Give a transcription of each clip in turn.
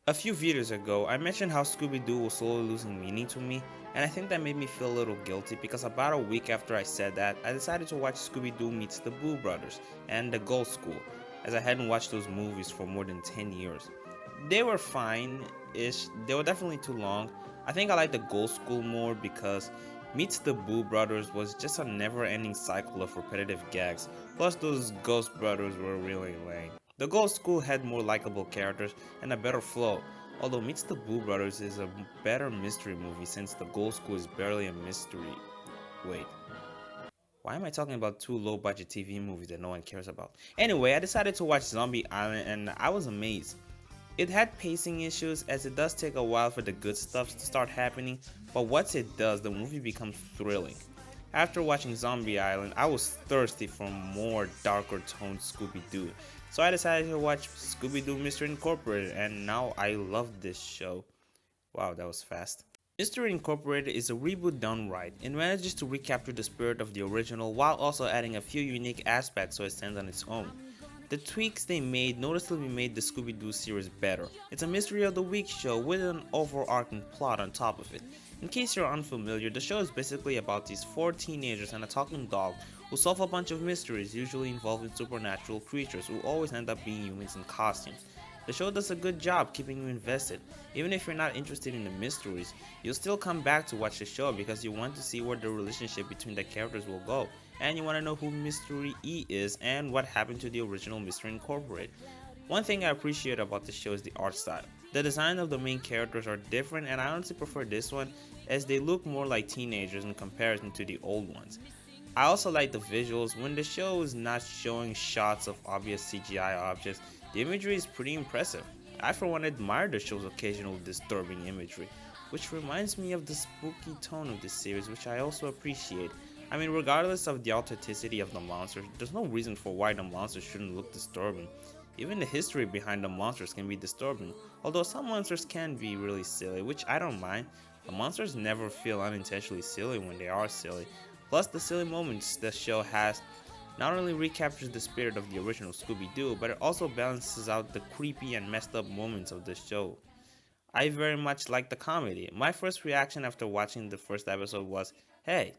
A few videos ago, I mentioned how Scooby-Doo was slowly losing meaning to me, and I think that made me feel a little guilty because about a week after I said that, I decided to watch Scooby-Doo Meets the Boo Brothers and The Ghost School, as I hadn't watched those movies for more than 10 years. They were fine-ish, they were definitely too long. I think I like The Ghost School more because Meets the Boo Brothers was just a never-ending cycle of repetitive gags, plus those Ghost Brothers were really lame. The Ghost School had more likable characters and a better flow, although Meets the Boo Brothers is a better mystery movie since The Ghost School is barely a mystery. Wait, why am I talking about two low budget TV movies that no one cares about? Anyway, I decided to watch Zombie Island and I was amazed. It had pacing issues as it does take a while for the good stuff to start happening, but once it does, the movie becomes thrilling. After watching Zombie Island, I was thirsty for more darker toned Scooby-Doo, so I decided to watch Scooby-Doo Mystery Incorporated, and now I love this show. Wow, that was fast. Mystery Incorporated is a reboot done right. It manages to recapture the spirit of the original while also adding a few unique aspects so it stands on its own. The tweaks they made noticeably made the Scooby-Doo series better. It's a Mystery of the Week show with an overarching plot on top of it. In case you're unfamiliar, the show is basically about these four teenagers and a talking dog who solve a bunch of mysteries usually involving supernatural creatures who always end up being humans in costumes. The show does a good job keeping you invested. Even if you're not interested in the mysteries, you'll still come back to watch the show because you want to see where the relationship between the characters will go, and you want to know who Mystery E is and what happened to the original Mystery Incorporated. One thing I appreciate about the show is the art style. The design of the main characters are different and I honestly prefer this one as they look more like teenagers in comparison to the old ones. I also like the visuals. When the show is not showing shots of obvious CGI objects, the imagery is pretty impressive. I for one admire the show's occasional disturbing imagery, which reminds me of the spooky tone of this series, which I also appreciate. I mean, regardless of the authenticity of the monsters, there's no reason for why the monsters shouldn't look disturbing. Even the history behind the monsters can be disturbing, although some monsters can be really silly, which I don't mind. The monsters never feel unintentionally silly when they are silly. Plus, the silly moments the show has not only recaptures the spirit of the original Scooby-Doo, but it also balances out the creepy and messed up moments of the show. I very much like the comedy. My first reaction after watching the first episode was, hey,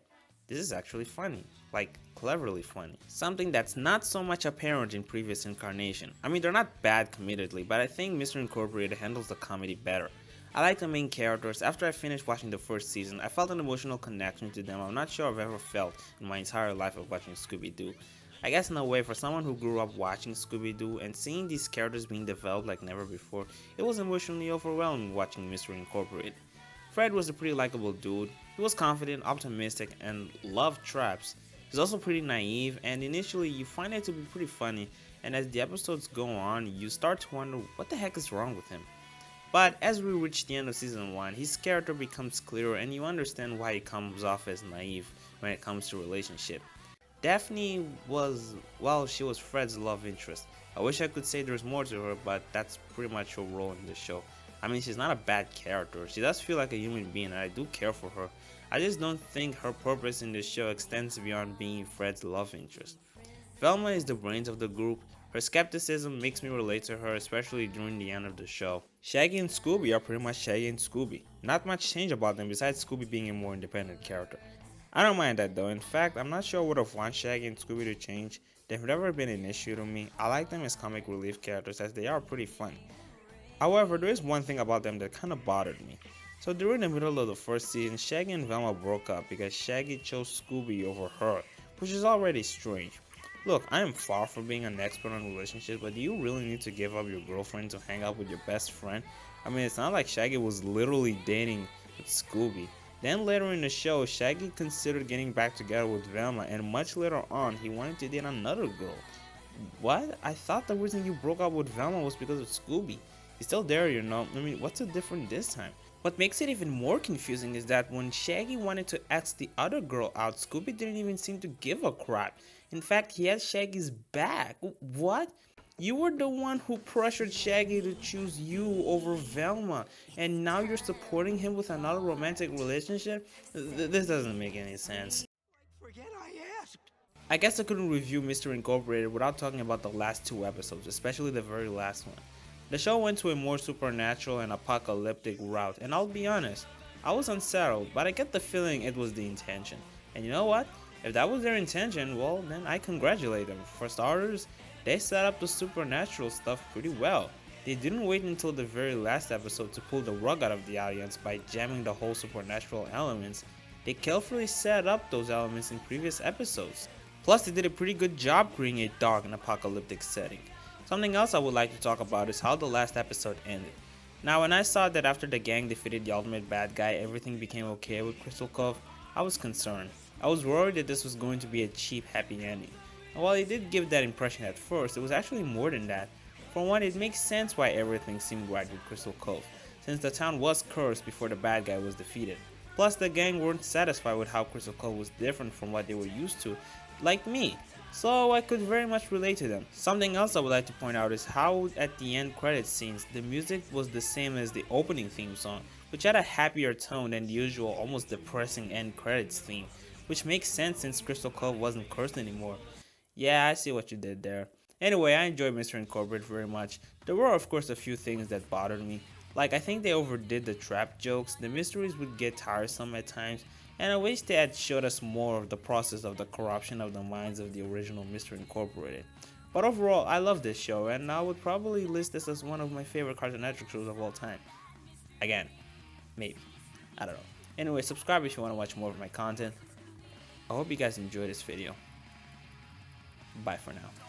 this is actually funny. Like, cleverly funny. Something that's not so much apparent in previous incarnation. I mean, they're not bad comedically, but I think Mr. Incorporated handles the comedy better. I like the main characters. After I finished watching the first season, I felt an emotional connection to them I'm not sure I've ever felt in my entire life of watching Scooby-Doo. I guess in a way, for someone who grew up watching Scooby-Doo and seeing these characters being developed like never before, it was emotionally overwhelming watching Mystery Incorporated. Fred was a pretty likable dude. He was confident, optimistic, and loved traps. He's also pretty naive, and initially you find it to be pretty funny, and as the episodes go on, you start to wonder what the heck is wrong with him. But as we reach the end of season 1, his character becomes clearer and you understand why he comes off as naive when it comes to relationship. Daphne was, well, she was Fred's love interest. I wish I could say there's more to her, but that's pretty much her role in the show. I mean, she's not a bad character. She does feel like a human being and I do care for her. I just don't think her purpose in the show extends beyond being Fred's love interest. Velma is the brains of the group. Her skepticism makes me relate to her, especially during the end of the show. Shaggy and Scooby are pretty much Shaggy and Scooby. Not much change about them besides Scooby being a more independent character. I don't mind that though. In fact, I'm not sure I would have wanted Shaggy and Scooby to change. They've never been an issue to me. I like them as comic relief characters as they are pretty funny. However, there is one thing about them that kinda bothered me. So during the middle of the first season, Shaggy and Velma broke up because Shaggy chose Scooby over her, which is already strange. Look, I am far from being an expert on relationships, but do you really need to give up your girlfriend to hang out with your best friend? I mean, it's not like Shaggy was literally dating with Scooby. Then later in the show, Shaggy considered getting back together with Velma, and much later on, he wanted to date another girl. What? I thought the reason you broke up with Velma was because of Scooby. He's still there, you know. I mean, what's so different this time? What makes it even more confusing is that when Shaggy wanted to ask the other girl out, Scooby didn't even seem to give a crap. In fact, he had Shaggy's back. What? You were the one who pressured Shaggy to choose you over Velma, and now you're supporting him with another romantic relationship? This doesn't make any sense. Forget I asked. I guess I couldn't review Mr. Incorporated without talking about the last two episodes, especially the very last one. The show went to a more supernatural and apocalyptic route, and I'll be honest, I was unsettled, but I get the feeling it was the intention. And you know what? If that was their intention, well, then I congratulate them. For starters, they set up the supernatural stuff pretty well. They didn't wait until the very last episode to pull the rug out of the audience by jamming the whole supernatural elements. They carefully set up those elements in previous episodes. Plus, they did a pretty good job creating a dark and apocalyptic setting. Something else I would like to talk about is how the last episode ended. Now, when I saw that after the gang defeated the ultimate bad guy, everything became okay with Crystal Cove, I was concerned. I was worried that this was going to be a cheap happy ending. And while it did give that impression at first, it was actually more than that. For one, it makes sense why everything seemed right with Crystal Cove, since the town was cursed before the bad guy was defeated. Plus, the gang weren't satisfied with how Crystal Cove was different from what they were used to, like me, so I could very much relate to them. Something else I would like to point out is how at the end credit scenes, the music was the same as the opening theme song, which had a happier tone than the usual almost depressing end credits theme, which makes sense since Crystal Cove wasn't cursed anymore. Yeah, I see what you did there. Anyway, I enjoyed Mr. Incorporated very much. There were of course a few things that bothered me. Like I think they overdid the trap jokes, the mysteries would get tiresome at times, and I wish they had showed us more of the process of the corruption of the minds of the original Mr. Incorporated. But overall, I love this show, and I would probably list this as one of my favorite Cartoon Network shows of all time. Again, maybe. I don't know. Anyway, subscribe if you want to watch more of my content. I hope you guys enjoyed this video. Bye for now.